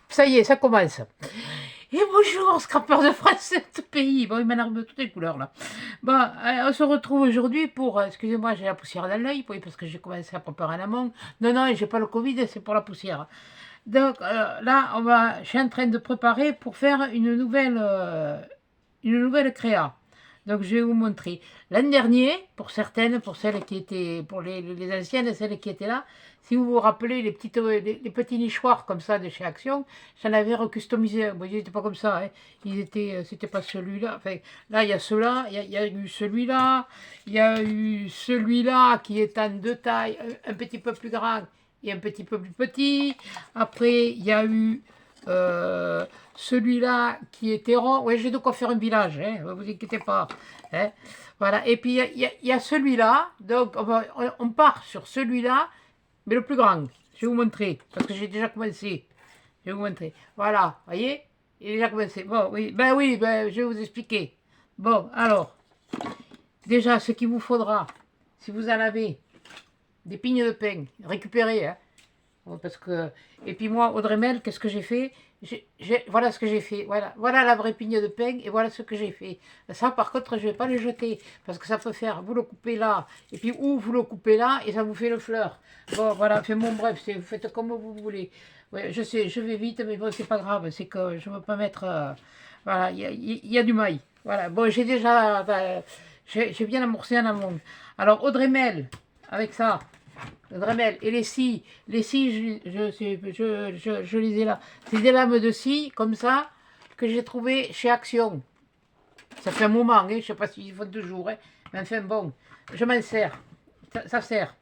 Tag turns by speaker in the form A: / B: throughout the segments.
A: Ça y est, ça commence. Et bonjour, scrapeur de France, ce pays. Bon, il m'énerve de toutes les couleurs, là. Bon, on se retrouve aujourd'hui pour... excusez-moi, j'ai la poussière dans l'œil, oui, parce que j'ai commencé à préparer en amont. Non, non, j'ai pas le Covid, c'est pour la poussière. Donc, là, je suis en train de préparer pour faire une nouvelle créa. Donc je vais vous montrer. L'an dernier, pour certaines, pour celles qui étaient, pour les anciennes, celles qui étaient là, si vous vous rappelez les petits nichoirs comme ça de chez Action, j'en avais recustomisé. Bon, ils n'étaient pas comme ça, hein. Ils étaient, c'était pas celui-là. Enfin, là, il y a ceux-là, il y a eu celui-là, il y a eu celui-là qui est en deux tailles, un petit peu plus grand et un petit peu plus petit. Après, il y a eu celui-là qui était rond. Oui, j'ai de quoi faire un village, hein, ne vous inquiétez pas. Hein. Voilà. Et puis il y a celui-là. Donc on part sur celui-là, mais le plus grand. Je vais vous montrer, parce que j'ai déjà commencé. Je vais vous montrer. Voilà, voyez, il est déjà commencé. Bon, oui, je vais vous expliquer. Bon, alors, déjà, ce qu'il vous faudra, si vous en avez, des pignes de pain, récupérées, hein. Parce que... Et puis moi, Audrey Mel, qu'est-ce que j'ai fait? Voilà ce que j'ai fait. Voilà la vraie pigne de pain et voilà ce que j'ai fait. Ça, par contre, je ne vais pas les jeter. Parce que ça peut faire, vous le coupez là, et puis ou vous le coupez là, et ça vous fait le fleur. Bon, voilà, enfin bon, bref, vous faites comme vous voulez. Ouais, je sais, je vais vite, mais bon, c'est pas grave. C'est que je ne veux pas mettre... voilà, il y a du maïs. Voilà, bon, j'ai déjà... j'ai bien amorcé en amont. Alors, Audrey Mel, avec ça... Dremel. Et les scies, je les ai là. C'est des lames de scie, comme ça, que j'ai trouvé chez Action. Ça fait un moment, hein, je ne sais pas s'ils font 2 jours, hein, mais enfin bon, je m'en sers. Ça sert.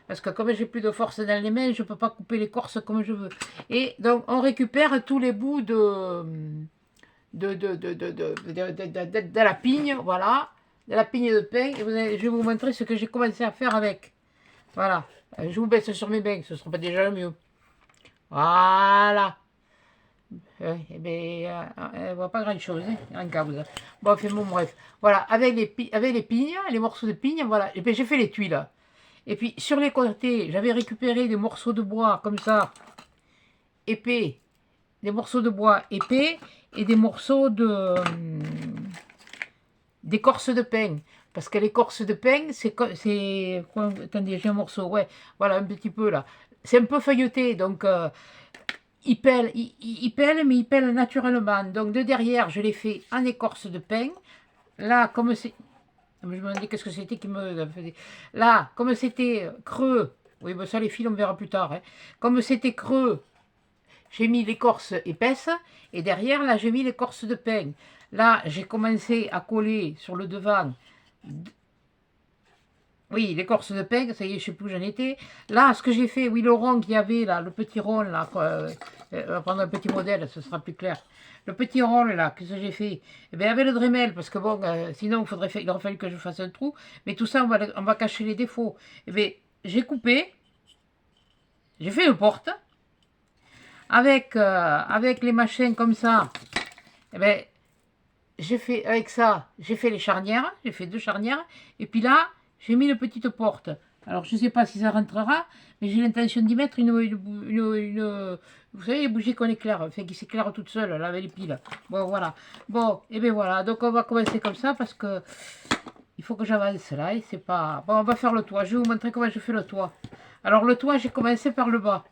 A: Parce que comme j'ai plus de force dans les mains, je ne peux pas couper l'écorce comme je veux. Et donc, on récupère tous les bouts de la pigne, voilà, de la pigne de pain. Et je vais vous montrer ce que j'ai commencé à faire avec. Voilà. Je vous baisse sur mes bains, ce ne sera pas déjà le mieux. Voilà. Eh bien, elle ne voit pas grand-chose, hein, en cause. Bon, enfin, bon, bref. Voilà, avec les pignes, les morceaux de pigne, voilà. Et puis, j'ai fait les tuiles. Et puis, sur les côtés, j'avais récupéré des morceaux de bois, comme ça, épais. Des morceaux de bois épais et des morceaux d'écorce de pain. Parce que l'écorce de pain, attendez, j'ai un morceau, ouais, voilà, un petit peu là. C'est un peu feuilleté, donc il pèle, mais il pèle naturellement. Donc de derrière, je l'ai fait en écorce de pain. Là, comme c'est... Je me demandais qu'est-ce que c'était qui me faisait... Là, comme c'était creux, oui, ben ça les fils, on verra plus tard. Hein. Comme c'était creux, j'ai mis l'écorce épaisse, et derrière, là, j'ai mis l'écorce de pain. Là, j'ai commencé à coller sur le devant, oui, l'écorce de pain, ça y est, je ne sais plus où j'en étais. Là, ce que j'ai fait, oui, le rond qu'il y avait, là, le petit rond, là, on va prendre un petit modèle, ce sera plus clair. Le petit rond, là, qu'est-ce que j'ai fait? Eh bien, avec le Dremel, parce que bon, sinon, il aurait fallu que je fasse un trou. Mais tout ça, on va cacher les défauts. Eh bien, j'ai coupé, j'ai fait une porte, avec les machins comme ça. Eh bien, avec ça, j'ai fait les charnières, j'ai fait 2 charnières, et puis là, j'ai mis une petite porte. Alors, je ne sais pas si ça rentrera, mais j'ai l'intention d'y mettre vous savez, les bougies qu'on éclaire, enfin, qui s'éclairent toutes seules, là, avec les piles. Bon, voilà. Bon, et bien voilà, donc on va commencer comme ça, parce que il faut que j'avance là, et c'est pas... Bon, on va faire le toit, je vais vous montrer comment je fais le toit. Alors, le toit, j'ai commencé par le bas.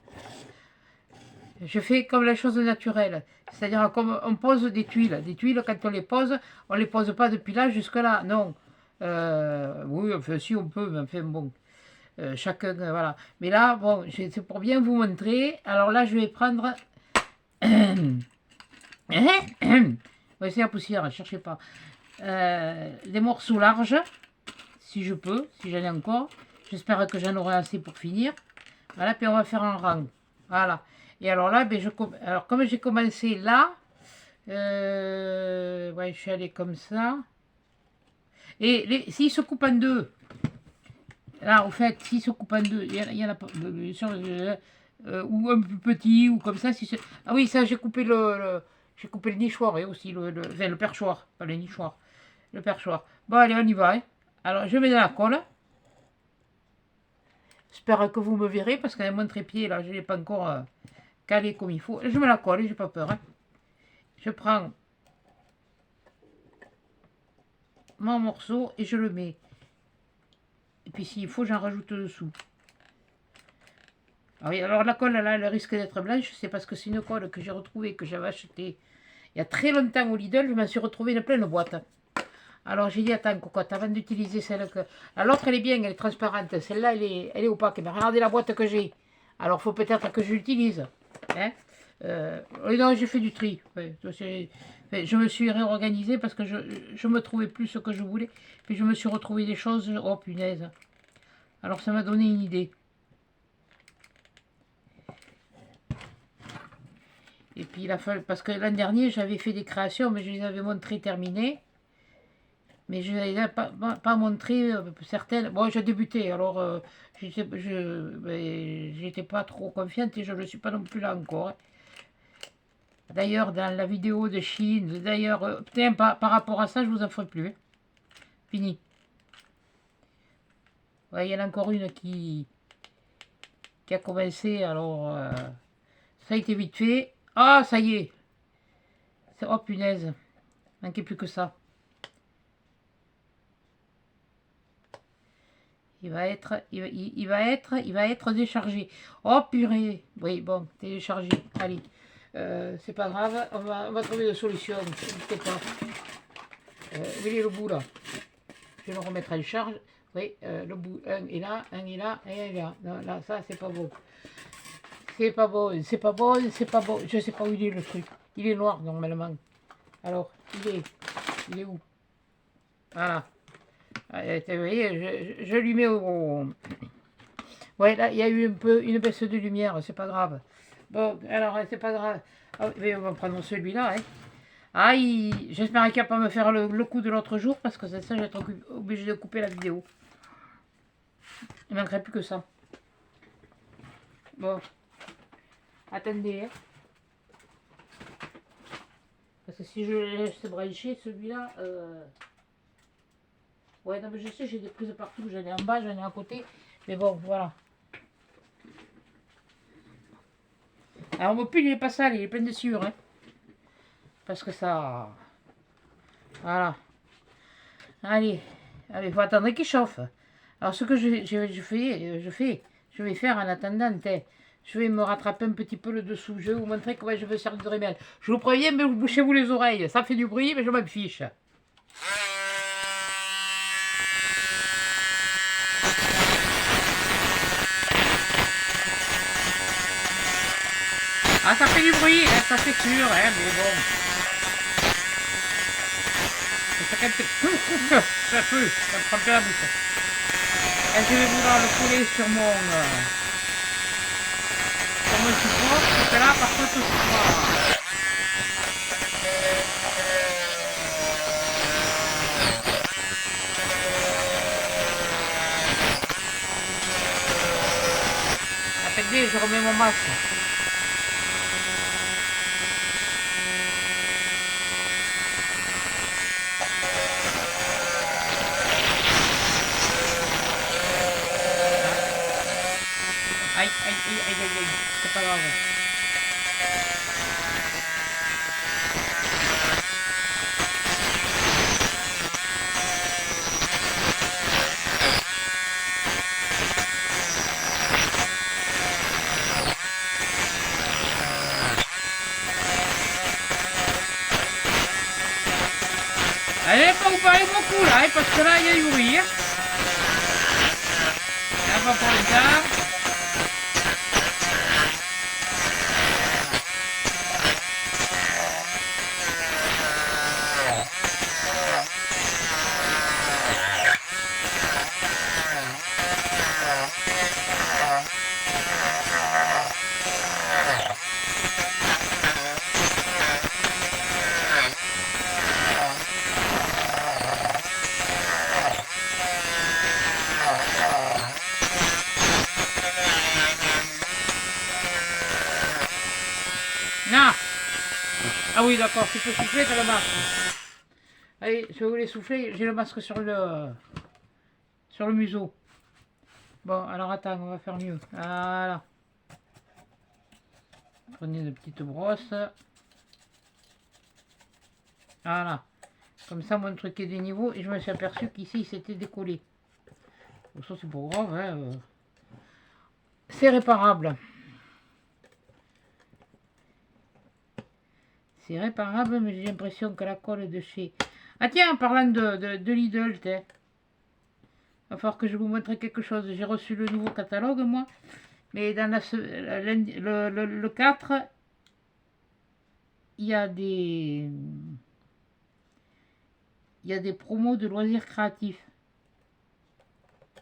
A: Je fais comme la chose naturelle. C'est-à-dire comme on pose des tuiles. Des tuiles, quand on les pose pas depuis là jusque là. Non. Oui, enfin si on peut, mais enfin bon. Chacun, voilà. Mais là, bon, c'est pour bien vous montrer. Alors là, je vais prendre... Oui, c'est la poussière, ne cherchez pas. Des morceaux larges, si je peux, si j'en ai encore. J'espère que j'en aurai assez pour finir. Voilà, puis on va faire un rang. Voilà. Et alors là, ben alors comme j'ai commencé là, ouais, je suis allé comme ça. Et s'il se coupe en deux, là, au fait, s'il se coupe en deux, il y en a pas, bien sûr, ou un plus petit, ou comme ça. Ah oui, ça, j'ai coupé j'ai coupé le nichoir, et aussi enfin, le perchoir, pas le nichoir, le perchoir. Bon, allez, on y va. Hein. Alors, je mets dans la colle. J'espère que vous me verrez, parce qu'avec mon trépied, là, je ne l'ai pas encore... calée comme il faut. Je me la colle, j'ai pas peur. Hein. Je prends mon morceau et je le mets. Et puis s'il faut, j'en rajoute dessous. Alors la colle là, elle risque d'être blanche, c'est parce que c'est une colle que j'ai retrouvée, que j'avais achetée il y a très longtemps au Lidl, je m'en suis retrouvée une pleine boîte. Alors j'ai dit, attends cocotte, avant d'utiliser celle que... L'autre elle est bien, elle est transparente, celle-là elle est opaque, mais regardez la boîte que j'ai. Alors il faut peut-être que je l'utilise. Hein non, j'ai fait du tri. Ouais, je me suis réorganisée parce que je me trouvais plus ce que je voulais. Puis je me suis retrouvé des choses, oh punaise. Alors ça m'a donné une idée. Et puis il a fallu, parce que l'an dernier j'avais fait des créations, mais je les avais montrées terminées. Mais je n'avais pas montré certaines. Bon, j'ai débuté, alors j'étais pas trop confiante et je ne le suis pas non plus là encore. Hein. D'ailleurs, dans la vidéo de Chine, d'ailleurs, par rapport à ça, je vous en ferai plus. Hein. Fini. Ouais, il y en a encore une qui a commencé, alors ça a été vite fait. Ah, ça y est. Oh punaise, il manquait plus que ça. Il va être déchargé. Oh purée. Oui, bon, téléchargé. Allez. C'est pas grave. On va trouver une solution. N'hésitez pas. Où est le bout là? Je vais le remettre en charge. Oui, le bout. Un est là, un est là, et un est là. Non, là, ça, c'est pas bon. C'est pas bon, c'est pas bon, c'est pas bon. Je sais pas où il est le truc. Il est noir normalement. Alors, il est où? Voilà. Vous voyez, je lui mets au... Ouais, là, il y a eu un peu une baisse de lumière, c'est pas grave. Bon, alors, c'est pas grave. Oh, mais on va prendre celui-là, hein. Ah, j'espère qu'il va pas me faire le coup de l'autre jour, parce que ça, je vais être obligé de couper la vidéo. Il ne manquerait plus que ça. Bon. Attendez, hein. Parce que si je le laisse brancher, celui-là... Ouais, non, mais je sais, j'ai des prises partout. J'en ai en bas, j'en ai à côté. Mais bon, voilà. Alors, mon pull, il est pas sale, il est plein de sueur. Hein. Parce que ça... Voilà. Allez. Allez, il faut attendre qu'il chauffe. Alors, ce que je vais faire en attendant, je vais me rattraper un petit peu le dessous. Je vais vous montrer comment je veux servir de rimel. Je vous préviens, mais vous bouchez-vous les oreilles. Ça fait du bruit, mais je m'en fiche. Ah, ça fait du bruit, hein, ça c'est sûr, hein, mais bon. Ça peut, ça me prend plein la bouche. Et je vais vouloir le couler sur mon support, parce que là, par contre, je crois... Attendez, je remets mon masque. Aïe, aïe, aïe, aïe, aïe, aïe, c'est pas grave. Allez, pas vous parler beaucoup là, hein, parce que là, il y a du bruit. Hein. Là, on va prendre le temps. Non. Ah oui, d'accord, tu peux souffler, t'as le masque. Allez, je vais vous les souffler, j'ai le masque sur le museau. Bon, alors attends, on va faire mieux. Voilà. Prenez une petite brosse. Voilà. Comme ça, mon truc est des niveaux. Et je me suis aperçu qu'ici, il s'était décollé. Bon, ça, c'est pas grave. Hein. C'est réparable. C'est réparable, mais j'ai l'impression que la colle de chez... Ah tiens, en parlant de Lidl, il va falloir que je vous montre quelque chose. J'ai reçu le nouveau catalogue, moi. Mais dans le 4, il y a des... Il y a des promos de loisirs créatifs.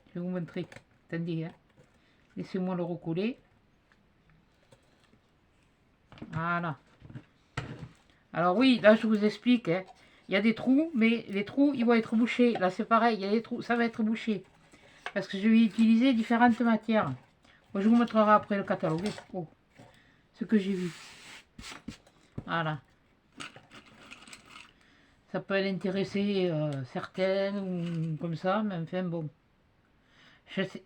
A: Je vais vous montrer. Attendez, hein. Laissez-moi le recoller. Voilà. Alors oui, là je vous explique. Hein. Il y a des trous, mais les trous, ils vont être bouchés. Là c'est pareil, il y a des trous, ça va être bouché. Parce que je vais utiliser différentes matières. Moi, je vous montrerai après le catalogue. Oh, ce que j'ai vu. Voilà. Ça peut intéresser certaines ou comme ça, mais enfin bon.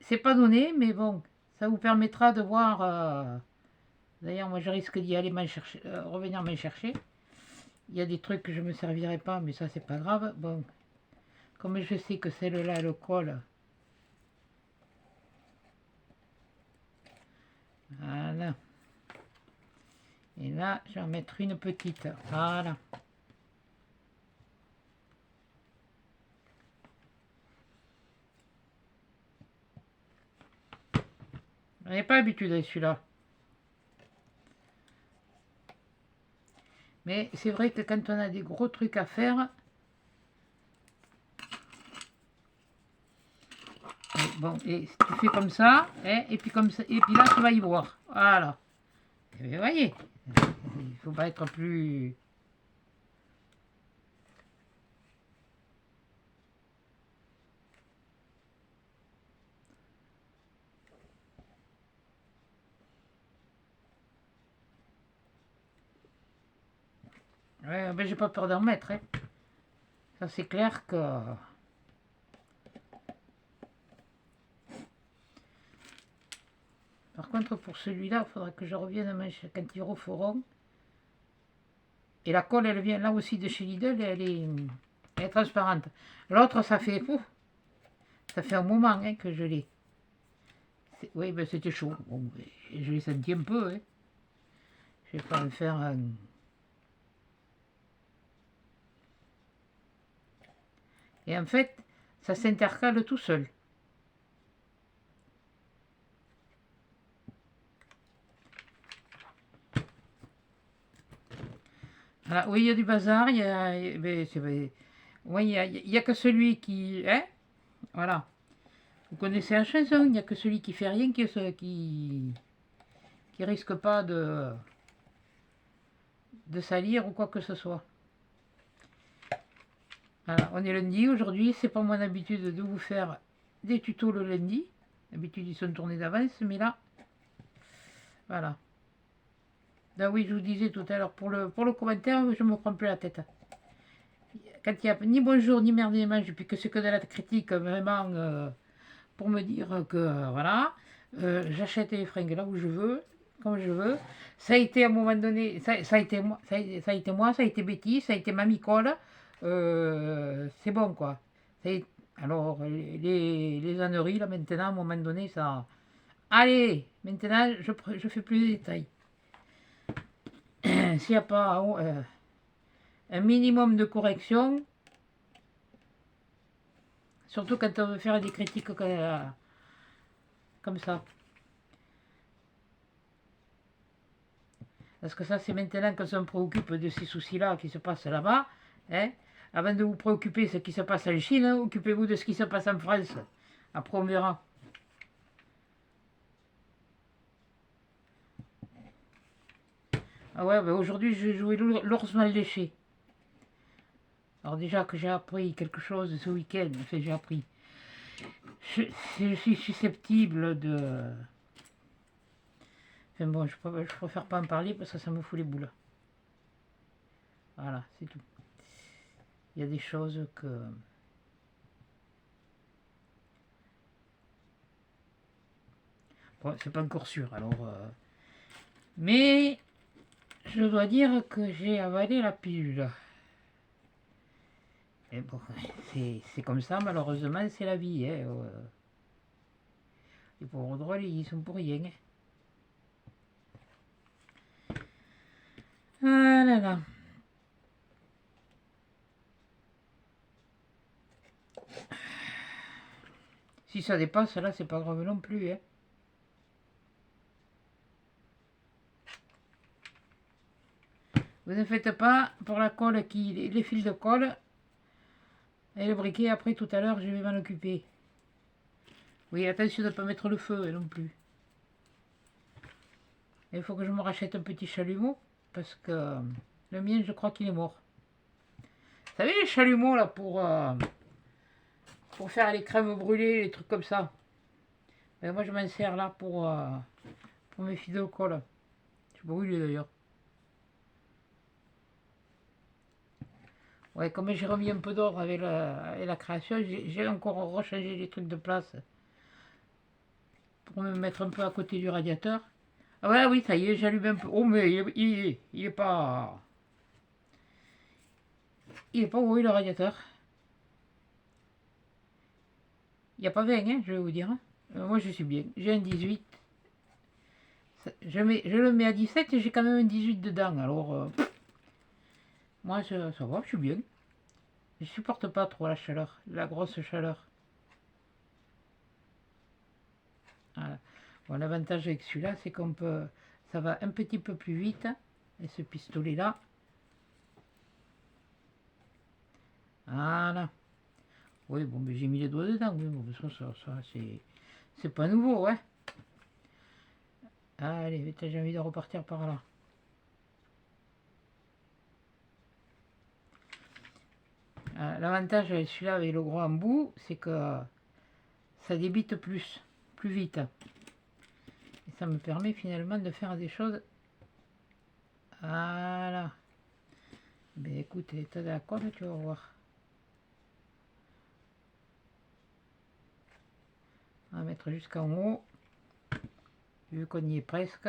A: C'est pas donné, mais bon, ça vous permettra de voir. D'ailleurs, moi je risque d'y aller chercher, revenir m'en chercher. Il y a des trucs que je ne me servirai pas, mais ça c'est pas grave. Bon, comme je sais que celle-là le colle. Voilà. Et là, je vais en mettre une petite. Voilà. On n'est pas habitué à celui-là. Mais c'est vrai que quand on a des gros trucs à faire... Bon, et tu fais comme ça, hein, et puis comme ça, et puis là tu vas y voir. Voilà. Et vous voyez, il faut pas être plus... Ouais, ben j'ai pas peur d'en mettre. Hein. Ça c'est clair que... Par contre, pour celui-là, il faudra que je revienne quand il referont. Et la colle, elle vient là aussi de chez Lidl, elle est transparente. L'autre, ça fait... Ouf, ça fait un moment hein, que je l'ai. Oui, ben c'était chaud. Bon, je l'ai senti un peu. Hein. Je vais pas en faire un... Et en fait, ça s'intercale tout seul. Voilà, oui, il y a du bazar, il y a... Oui, il y a que celui qui... Hein. Voilà. Vous connaissez la chanson, il n'y a que celui qui fait rien qui risque pas de salir ou quoi que ce soit. Voilà, on est lundi, aujourd'hui, c'est pas mon habitude de vous faire des tutos le lundi. D'habitude, ils sont tournés d'avance, mais là, voilà. Là, oui, je vous disais tout à l'heure, pour le commentaire, je me prends plus la tête. Quand il n'y a ni bonjour, ni merde, ni mange, puis que c'est que de la critique, vraiment, pour me dire que, voilà, j'achète les fringues là où je veux, comme je veux. Ça a été à un moment donné, ça a été moi, ça a été Betty, ça a été Mamie Cole. C'est bon, quoi. Alors, les âneries, là, maintenant, à un moment donné, ça... Allez, maintenant, je fais plus de détails. S'il n'y a pas un minimum de correction, surtout quand on veut faire des critiques comme ça. Parce que ça, c'est maintenant qu'on se préoccupe de ces soucis-là qui se passent là-bas. Hein. Avant de vous préoccuper de ce qui se passe en Chine, hein, occupez-vous de ce qui se passe en France. Après, on verra. Ah ouais, ben aujourd'hui, je vais jouer l'ours mal léché. Alors déjà que j'ai appris quelque chose ce week-end, enfin j'ai appris. Je suis susceptible de... Enfin bon, je préfère pas en parler parce que ça me fout les boules. Voilà, c'est tout. Il y a des choses que... Bon, c'est pas encore sûr, alors... Mais je dois dire que j'ai avalé la pilule. Et bon, c'est comme ça, malheureusement, c'est la vie. Hein. Les pauvres drôles, ils sont pour rien. Ah là là. Si ça dépasse, là, c'est pas grave non plus. Hein. Vous ne faites pas pour la colle, les fils de colle et le briquet. Après, tout à l'heure, je vais m'en occuper. Oui, attention de ne pas mettre le feu non plus. Il faut que je me rachète un petit chalumeau parce que le mien, je crois qu'il est mort. Vous savez, les chalumeaux là pour faire les crèmes brûlées, les trucs comme ça. Et moi, je m'en sers là pour mes fils de colle. Je brûle d'ailleurs. Ouais, comme j'ai remis un peu d'ordre avec la création, j'ai encore rechangé les trucs de place pour me mettre un peu à côté du radiateur. Ah ouais, oui, ça y est, j'allume un peu. Oh, mais il est pas... Il est pas où le radiateur. Il n'y a pas 20, hein, je vais vous dire. Hein. Moi, je suis bien. J'ai un 18. Je le mets à 17 et j'ai quand même un 18 dedans. Alors, moi, ça va, je suis bien. Je supporte pas trop la chaleur, la grosse chaleur. Voilà. Bon, l'avantage avec celui-là, c'est qu'on peut... Ça va un petit peu plus vite. Et ce pistolet-là. Voilà. Oui, bon, mais j'ai mis les doigts dedans. Oui, bon, ça c'est pas nouveau, ouais. Allez, j'ai envie de repartir par là. L'avantage avec celui-là, avec le gros embout, c'est que ça débite plus vite. Et ça me permet finalement de faire des choses. Voilà. Ben écoute, t'es d'accord, tu vas voir. On va mettre jusqu'en haut. Vu qu'on y est presque.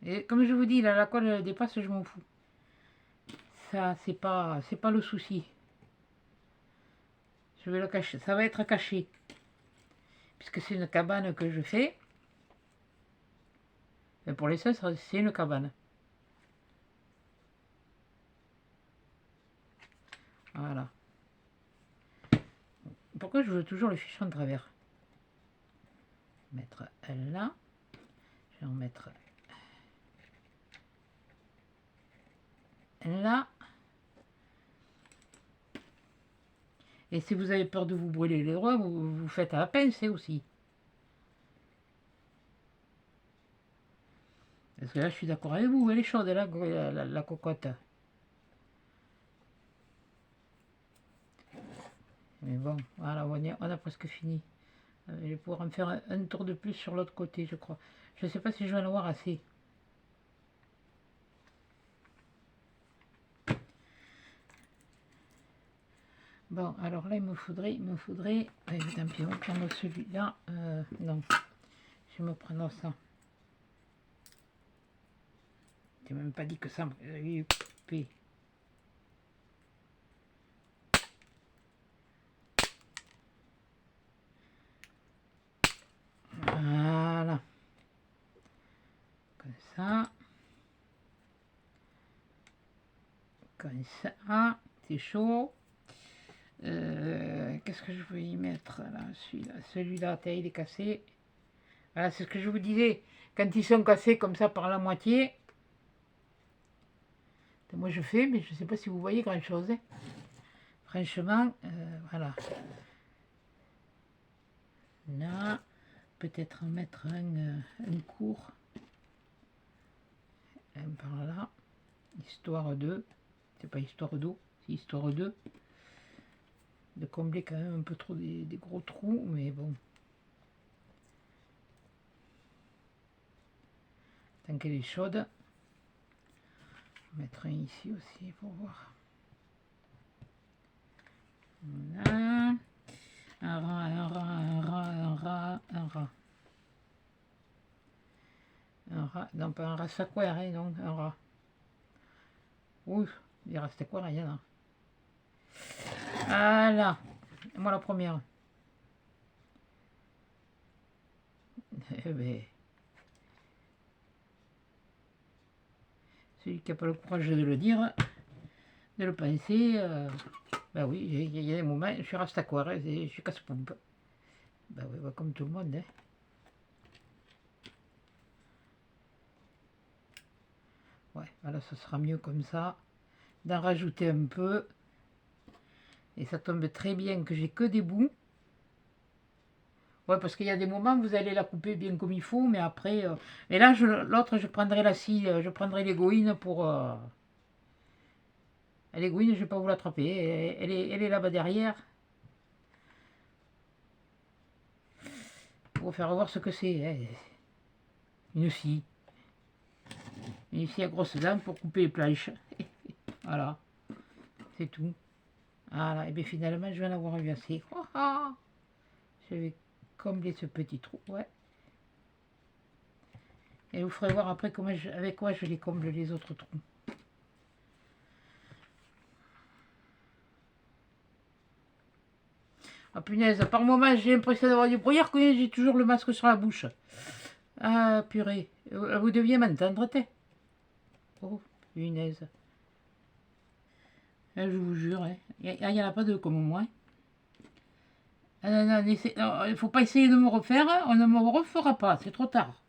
A: Et comme je vous dis, là, la colle dépasse, je m'en fous. Ça, c'est pas le souci. Je vais le cacher. Ça va être caché. Puisque c'est une cabane que je fais. Et pour les sens, c'est une cabane. Voilà. Pourquoi je veux toujours le fichier en travers? Mettre là. Je vais en mettre là. Et si vous avez peur de vous brûler les doigts, vous faites à la pince aussi. Parce que là, je suis d'accord avec vous, elle est chaude, là, la cocotte. Mais bon, voilà, on a presque fini. Je vais pouvoir en faire un tour de plus sur l'autre côté, je crois. Je ne sais pas si je vais en avoir assez. Bon, alors là, il me faudrait... tant pis, on va prendre celui-là. Non, je vais me prendre ça. Je n'ai même pas dit que ça me coupé. Voilà. Comme ça. Comme ça. C'est chaud. Qu'est-ce que je veux y mettre là? Celui-là, il est cassé. Voilà, c'est ce que je vous disais. Quand ils sont cassés comme ça par la moitié, moi je fais, mais je ne sais pas si vous voyez grand chose. Hein. Franchement, voilà. Là, peut-être en mettre un court. Un par là. Histoire de. C'est pas histoire d'eau, c'est histoire de combler quand même un peu trop des gros trous, mais bon. Tant qu'elle est chaude. Je vais mettre un ici aussi pour voir. Voilà. Un rat, un rat, un rat, un rat, un rat. Un rat, non pas un rastaquouère, hein, non, un rat. Ouf, des rastaquouères, il y en a. Voilà, moi la première. Eh ben, celui qui n'a pas le courage de le dire, de le penser, ben oui, il y a des moments, je suis rastaquouère, hein, je suis casse-pompe. Ben oui, bah, comme tout le monde, hein. Ouais, voilà, ça sera mieux comme ça. D'en rajouter un peu. Et ça tombe très bien que j'ai que des bouts. Ouais, parce qu'il y a des moments, vous allez la couper bien comme il faut, mais après... Et là, l'autre, je prendrai la scie, je prendrai l'égoïne pour... L'égoïne, je ne vais pas vous l'attraper. Elle est là-bas derrière. Pour vous faire voir ce que c'est. Hein. Une scie. Une scie à grosse dents pour couper les planches. Voilà. C'est tout. Voilà. Et bien finalement, je vais en avoir eu assez. Oh, oh. Je vais combler ce petit trou. Ouais. Et vous ferez voir après comment avec quoi je les comble les autres trous. Ah punaise, par moment j'ai l'impression d'avoir du brouillard quand j'ai toujours le masque sur la bouche. Ah purée, vous deviez m'entendre, t'es. Oh punaise. Je vous jure, hein. Il n'y en a pas deux comme moi. Ah, non, non, il ne faut pas essayer de me refaire, on ne me refera pas, c'est trop tard.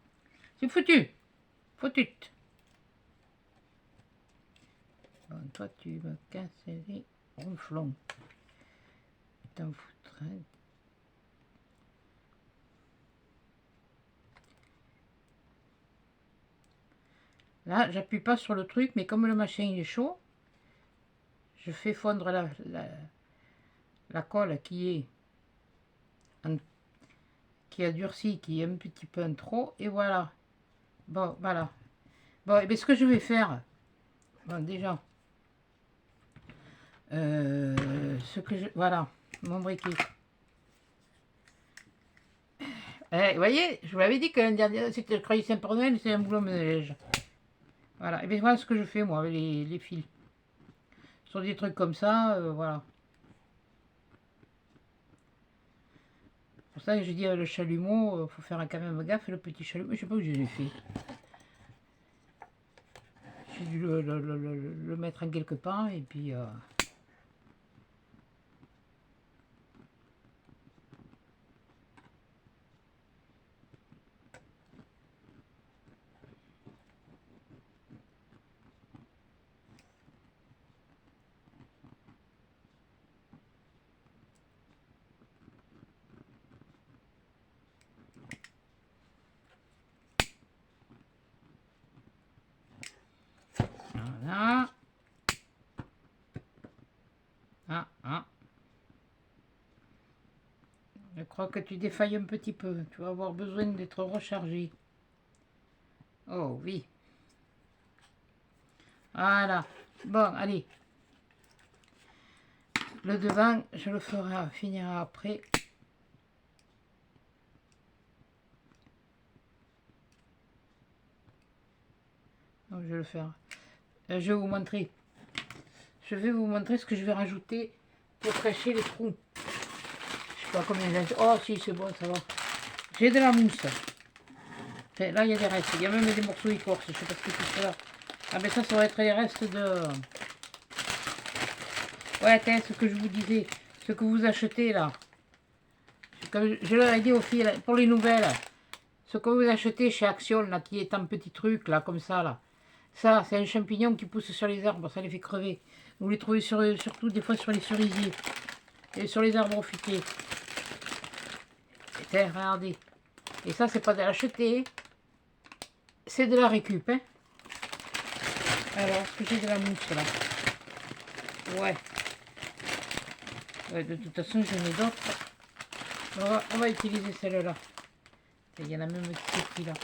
A: C'est foutu. Foutu. Bon, toi tu me casses les ronflons. T'en foutrais. Là, j'appuie pas sur le truc, mais comme le machin il est chaud, je fais fondre la colle qui a durci, qui est un petit peu en trop, et voilà. Bon, voilà. Bon, et bien ce que je vais faire, bon, déjà, voilà, mon briquet. Vous voyez, je vous l'avais dit que l'année dernière, c'était le croyais Saint-Pernel, c'est un boulot de neige. Voilà, et bien voilà ce que je fais, moi, avec les fils. Sur des trucs comme ça, voilà. C'est pour ça que je dis le chalumeau, faut faire quand même gaffe, le petit chalumeau, je sais pas où je l'ai fait. J'ai dû le mettre en quelque part, et puis... Voilà. Ah, ah. Je crois que tu défailles un petit peu. Tu vas avoir besoin d'être rechargé. Oh oui. Voilà. Bon, allez. Le devant, je le ferai, finira après. Donc, je vais le faire. Je vais vous montrer. Je vais vous montrer ce que je vais rajouter pour cacher les trous. Je sais pas combien j'ai. Oh si, c'est bon, ça va. J'ai de la mousse. Là, il y a des restes. Il y a même des morceaux d'écorce. Je sais pas ce que c'est ça. Ah ben ça va être les restes de... Ouais, attends, ce que je vous disais. Ce que vous achetez là. Comme je leur ai dit aux filles, pour les nouvelles. Ce que vous achetez chez Action, là, qui est un petit truc, là, comme ça, là. Ça, c'est un champignon qui pousse sur les arbres, ça les fait crever. Vous les trouvez surtout des fois sur les cerisiers. Et sur les arbres fruitiers. Et regardez. Et ça, c'est pas de l'acheter. C'est de la récup, hein. Alors, est-ce que j'ai de la mousse, là? Ouais. Ouais, de toute façon, j'en ai d'autres. On va utiliser celle-là. Il y en a même qui est pris là.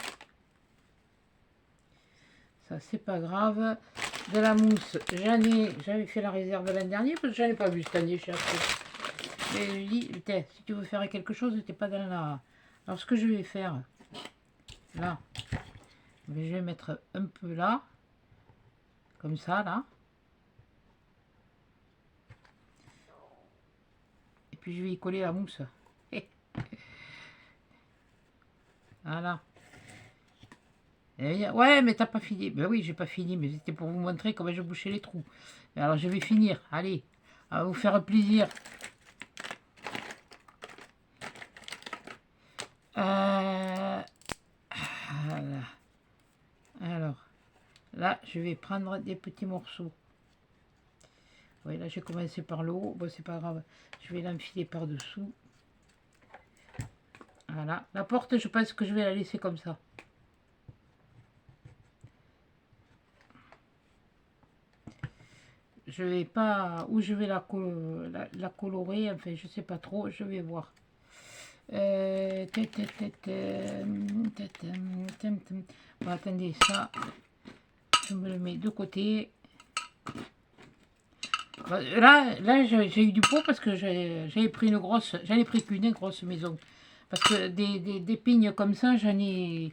A: Ça, c'est pas grave. De la mousse, j'avais fait la réserve l'année dernière parce que j'en ai pas vu cette année chez Action. Mais je dis, si tu veux faire quelque chose, t'es pas dans la... Alors, ce que je vais faire, là, Mais je vais mettre un peu là, comme ça, là. Et puis je vais y coller la mousse. Voilà. Ouais, mais t'as pas fini. Ben oui, j'ai pas fini, mais c'était pour vous montrer comment je bouchais les trous. Alors je vais finir. Allez, à vous faire plaisir. Voilà. Alors, là, je vais prendre des petits morceaux. Oui, là, j'ai commencé par le haut. Bon, c'est pas grave. Je vais l'enfiler par-dessous. Voilà. La porte, je pense que je vais la laisser comme ça. Je vais pas... Où je vais la colorer. Enfin, je sais pas trop. Je vais voir. Bon, attendez, ça, je me le mets de côté. Là j'ai eu du pot parce que j'avais pris une grosse, j'en ai pris qu'une grosse maison. Parce que des pignes comme ça, j'en ai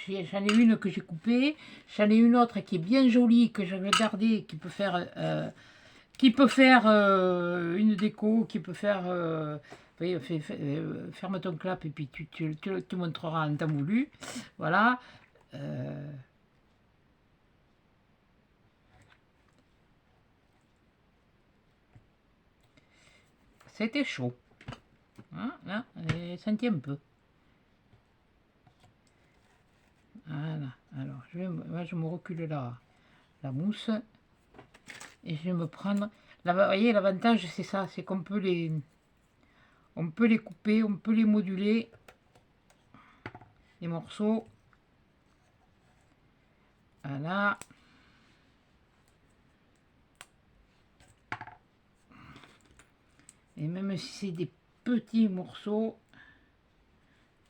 A: une que j'ai coupée, j'en ai une autre qui est bien jolie, que j'avais gardée, qui peut faire une déco, qui peut faire... oui, ferme ton clap et puis tu montreras en temps voulu. Voilà. C'était chaud. Hein, là, senti un peu. Voilà. Alors, je me recule là, la mousse. Et je vais me prendre... Là, vous voyez, l'avantage, c'est ça. C'est qu'on peut on peut les couper, on peut les moduler. Les morceaux. Voilà. Et même si c'est des petits morceaux...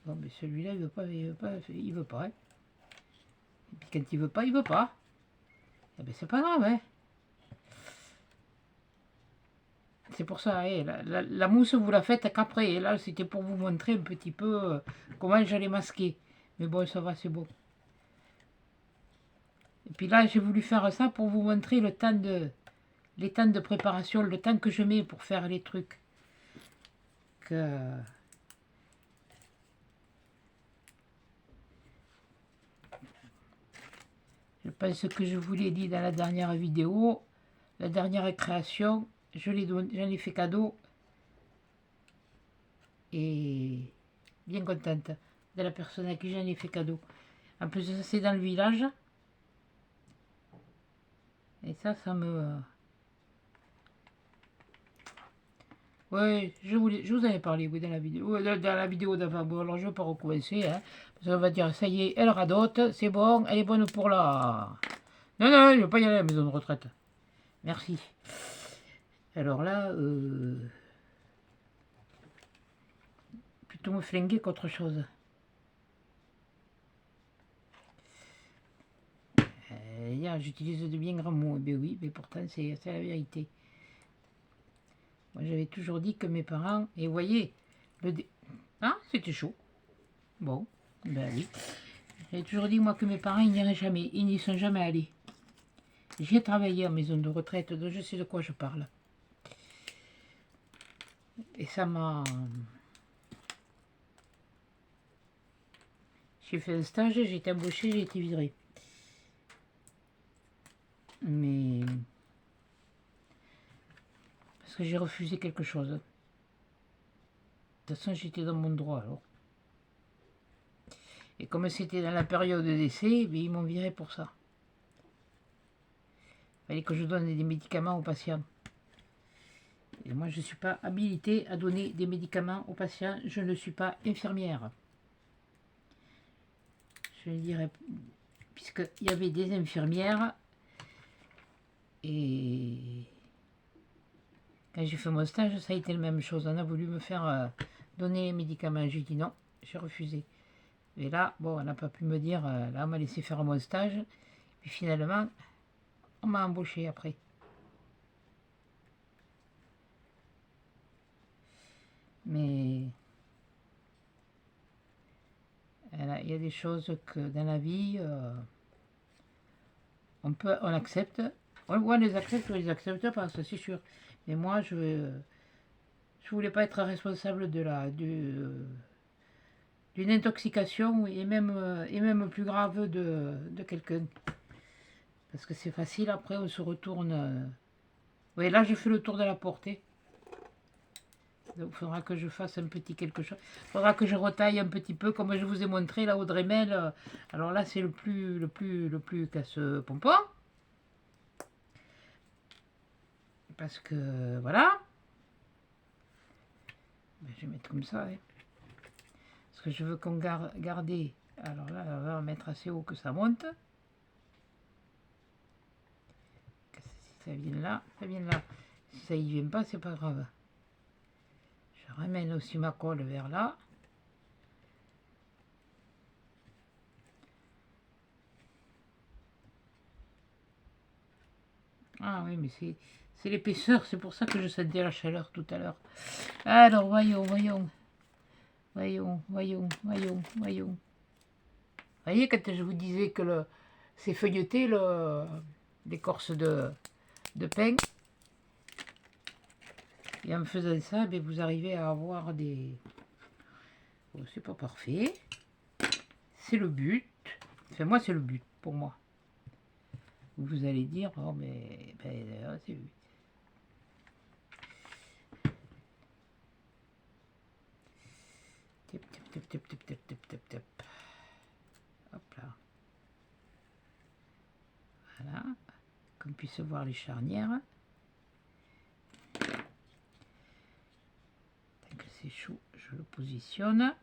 A: Bon, mais celui-là, il veut pas, il veut pas. Hein. Et puis quand il veut pas, il veut pas. Eh ben, c'est pas grave, hein. C'est pour ça, hein, la mousse, vous la faites qu'après. Et là, c'était pour vous montrer un petit peu comment j'allais masquer. Mais bon, ça va, c'est bon. Et puis là, j'ai voulu faire ça pour vous montrer les temps de préparation, le temps que je mets pour faire les trucs. Je pense que je vous l'ai dit dans la dernière vidéo. La dernière création, j'en ai fait cadeau. Et bien contente de la personne à qui j'en ai fait cadeau. En plus, ça c'est dans le village. Et ça me... Ouais, je vous en ai parlé oui, dans la vidéo, d'avant. Bon, alors je ne vais pas recommencer. Hein, parce qu'on va dire, ça y est, elle radote, c'est bon, elle est bonne pour la... Non, non, je ne vais pas y aller à la maison de retraite. Merci. Alors là, plutôt me flinguer qu'autre chose. Hier, j'utilise de bien grands mots. Ben oui, mais pourtant, c'est la vérité. Moi, j'avais toujours dit que mes parents... Et vous voyez, ah, c'était chaud. Bon, ben oui. J'avais toujours dit, moi, que mes parents, ils n'iraient jamais. Ils n'y sont jamais allés. J'ai travaillé en maison de retraite, donc je sais de quoi je parle. Et ça m'a... J'ai fait un stage, j'ai été embauchée, j'ai été virée. Mais... Parce que j'ai refusé quelque chose. De toute façon, j'étais dans mon droit, alors. Et comme c'était dans la période d'essai, ils m'ont viré pour ça. Il fallait que je donne des médicaments aux patients. Et moi, je ne suis pas habilitée à donner des médicaments aux patients. Je ne suis pas infirmière. Je dirais, puisqu'il y avait des infirmières. Et quand j'ai fait mon stage, ça a été la même chose. On a voulu me faire donner les médicaments. J'ai dit non, j'ai refusé. Et là, bon, on n'a pas pu me dire, là, on m'a laissé faire mon stage. Puis finalement, on m'a embauché après. Mais Voilà, il y a des choses que dans la vie, on accepte. On les accepte ou on les accepte pas, ça c'est sûr. Mais moi, je voulais pas être responsable d'une intoxication et même plus grave de quelqu'un. Parce que c'est facile, après on se retourne. Oui, là je fais le tour de la portée. Donc il faudra que je fasse un petit quelque chose. Il faudra que je retaille un petit peu, comme je vous ai montré là au Dremel. Alors là c'est le plus casse-pompon. Parce que voilà. Ben, je vais mettre comme ça. Hein. Parce que je veux qu'on garde. Alors là, on va mettre assez haut que ça monte. Si ça vient là, ça vient là. Si ça y vient pas, c'est pas grave. Je ramène aussi ma colle vers là. Ah oui, mais c'est l'épaisseur, c'est pour ça que je sentais la chaleur tout à l'heure. Alors, voyons. Vous voyez, quand je vous disais que c'est feuilleté, l'écorce de pin, et en faisant ça, ben, vous arrivez à avoir des... Oh, c'est pas parfait. C'est le but. Enfin, moi, c'est le but, pour moi. Vous allez dire, oh, mais ben, c'est... Tip. Hop là. Voilà. Qu'on puisse voir les charnières. Tant que c'est chaud, je le positionne.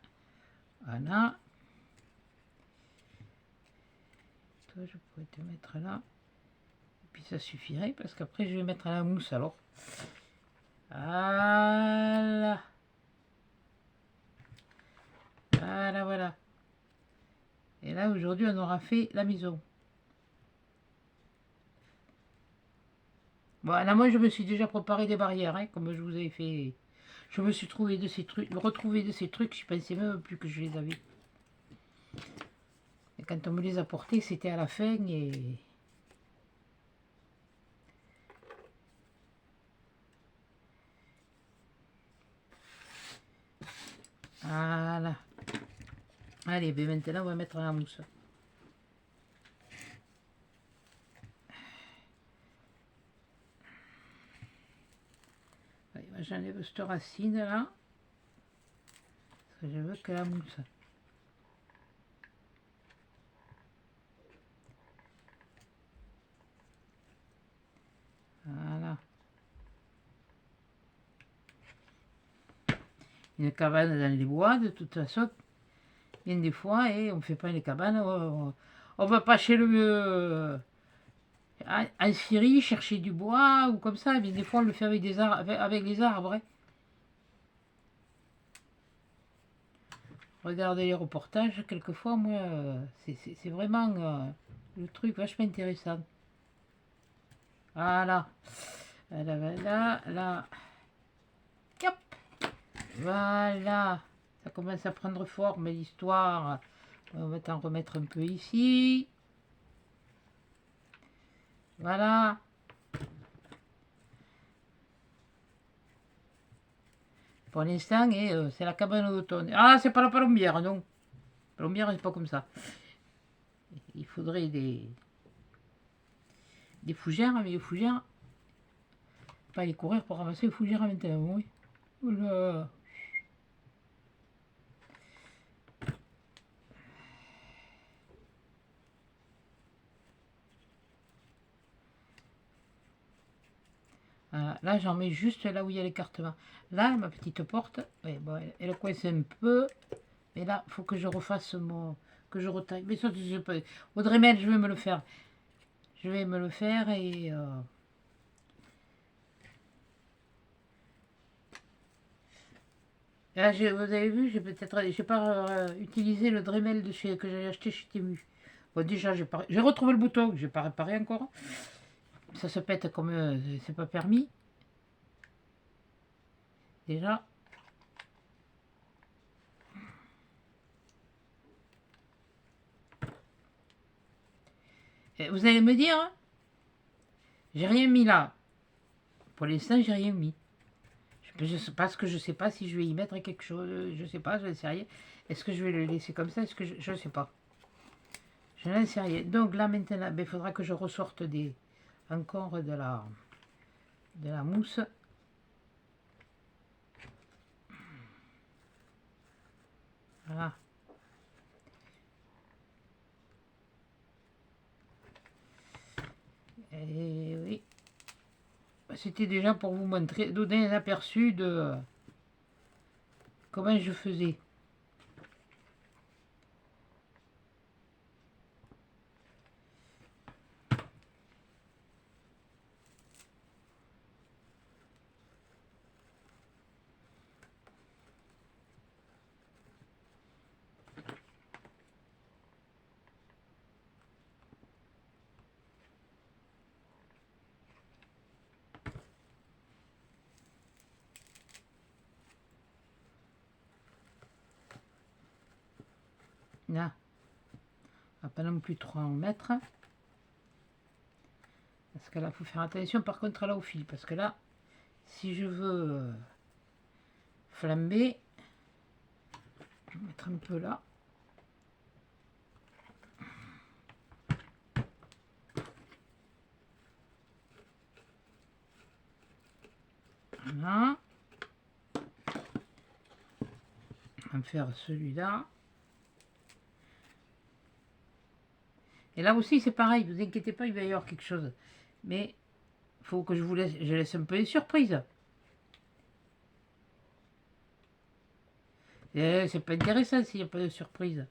A: Voilà. Toi, je pourrais te mettre là. Et puis ça suffirait parce qu'après, je vais mettre à la mousse alors. Voilà. Voilà. Et là, aujourd'hui, on aura fait la maison. Bon, là, moi, je me suis déjà préparé des barrières, hein, comme je vous avais fait. Je me suis retrouvé de ces trucs, je pensais même plus que je les avais. Et quand on me les a portés, c'était à la fin et... Voilà. Allez, ben maintenant, on va mettre la mousse. J'enlève cette racine là. Parce que je veux que la mousse. Voilà. Une cabane dans les bois, de toute façon, bien des fois, et on ne fait pas une cabane, on va pas chez en Syrie chercher du bois ou comme ça, bien des fois on le fait avec des arbres, avec les arbres. Hein. Regardez les reportages, quelquefois, moi, c'est vraiment le truc vachement intéressant. Voilà. Là. Hop. Voilà. Ça commence à prendre forme, l'histoire. On va t'en remettre un peu ici. Voilà. Pour l'instant, c'est la cabane d'automne. Ah, c'est pas la palombière, non. La palombière, c'est pas comme ça. Il faudrait des fougères, mais les fougères, pas aller courir pour ramasser les fougères maintenant, oui. Oula. Là, j'en mets juste là où il y a l'écartement. Là, ma petite porte, ouais, bon, elle coince un peu. Mais là, il faut que je refasse que je retaille. Mais ça, je peux. Au Dremel, je vais me le faire. Je vais me le faire et... Là, vous avez vu, j'ai pas utilisé le Dremel que j'ai acheté chez Temu. Bon, déjà, j'ai retrouvé le bouton que j'ai pas réparé encore. Ça se pète comme c'est pas permis. Déjà. Vous allez me dire, j'ai rien mis là. Pour l'instant, j'ai rien mis. Parce que je sais pas si je vais y mettre quelque chose. Je sais pas, je ne sais rien. Est-ce que je vais le laisser comme ça? Est-ce que je ne sais pas. Je n'en sais rien. Donc là maintenant, il faudra que je ressorte encore de la mousse. Voilà. Et oui. C'était déjà pour vous montrer, donner un aperçu de comment je faisais. Là, on va pas non plus trop en mettre. Parce que là, il faut faire attention par contre là au fil. Parce que là, si je veux flamber, je vais mettre un peu là. Voilà. On va faire celui-là. Et là aussi, c'est pareil, vous inquiétez pas, il va y avoir quelque chose. Mais il faut que je laisse un peu les surprises. C'est pas intéressant s'il n'y a pas de surprise.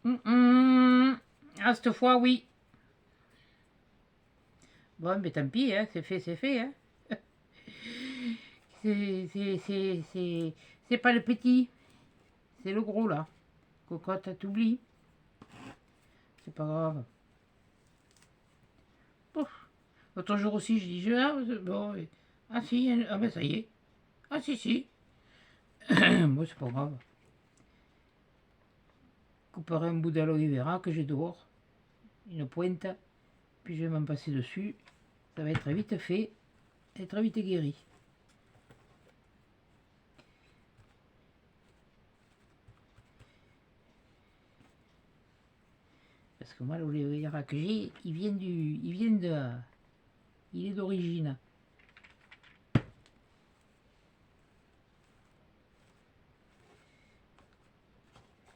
A: Ah, cette fois, oui. Bon, mais tant pis, hein, c'est fait, c'est fait. Hein. C'est pas le petit, c'est le gros, là. Cocotte, t'oublies. C'est pas grave. Pouf. L'autre jour aussi, je dis, bon, ah si, ah ben ça y est. Ah si, si. Bon, c'est pas grave. Couperai un bout d'aloe vera que j'ai dehors. Une pointe. Puis je vais m'en passer dessus. Ça va être vite fait. Et très vite guéri. Parce que moi, l'aloe vera que j'ai, il est d'origine.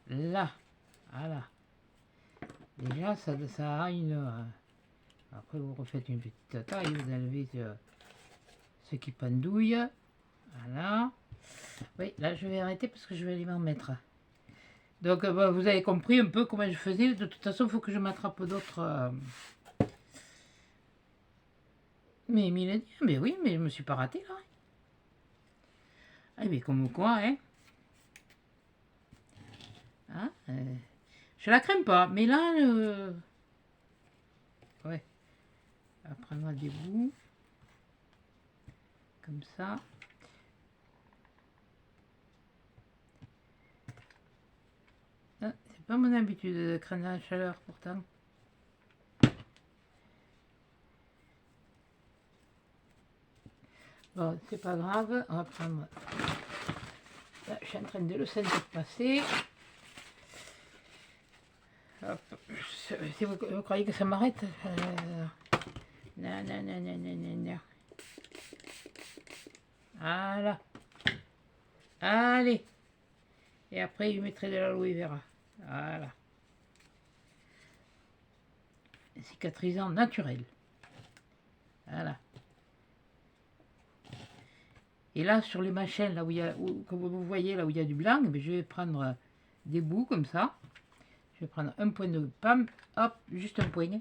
A: Là, voilà. Déjà, ça a une... après, vous refaites une petite taille, vous enlevez ce qui pendouille. Voilà. Oui, là, je vais arrêter parce que je vais aller m'en mettre. Donc, vous avez compris un peu comment je faisais. De toute façon, il faut que je m'attrape d'autres... Mais Mylène, mais oui, mais je me suis pas raté là. Ah, mais comme quoi, hein. Hein je la crème pas, mais là, ouais. Après, on va des bouts. Comme ça. Ah, c'est pas mon habitude de craindre la chaleur pourtant. Bon, c'est pas grave, on va prendre... Là, je suis en train de le sentir passer. Hop. Si vous croyez que ça m'arrête, non, non, non, non, non, non, non. Voilà. Allez. Et après, je mettrai de l'aloe vera. Voilà. Cicatrisant naturel. Voilà. Et là, sur les machines, là où il y a, comme vous voyez, là où il y a du blanc, je vais prendre des bouts comme ça. Je vais prendre un point de pam, hop, juste un point.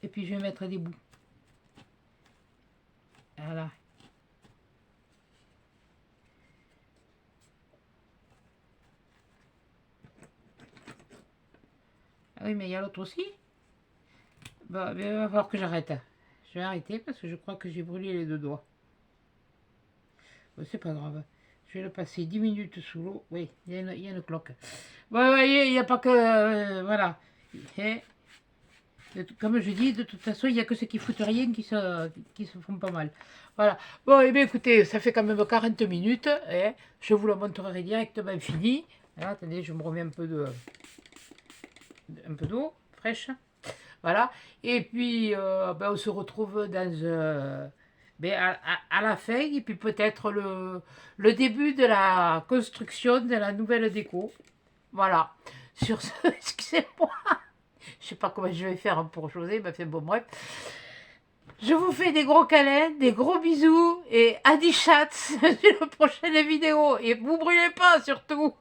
A: Et puis je vais mettre des bouts. Voilà. Ah oui, mais il y a l'autre aussi. Bon, il va falloir que j'arrête. Je vais arrêter parce que je crois que j'ai brûlé les deux doigts. Bon, c'est pas grave. Je vais le passer 10 minutes sous l'eau. Oui, il y a une cloque. Bon, vous voyez, il n'y a pas que... voilà. Et Comme je dis, de toute façon, il n'y a que ceux qui foutent rien qui se font pas mal. Voilà. Bon, et bien écoutez, ça fait quand même 40 minutes. Hein. Je vous le montrerai directement fini. Là, attendez, je me remets un peu d'eau fraîche. Voilà. Et puis, ben, on se retrouve ben, à la fin. Et puis peut-être le début de la construction de la nouvelle déco. Voilà. Sur ce, excusez-moi. Je sais pas comment je vais faire pour José, mais enfin bon, bref. Je vous fais des gros câlins, des gros bisous et à 10 chats sur la prochaine vidéo. Et vous brûlez pas surtout.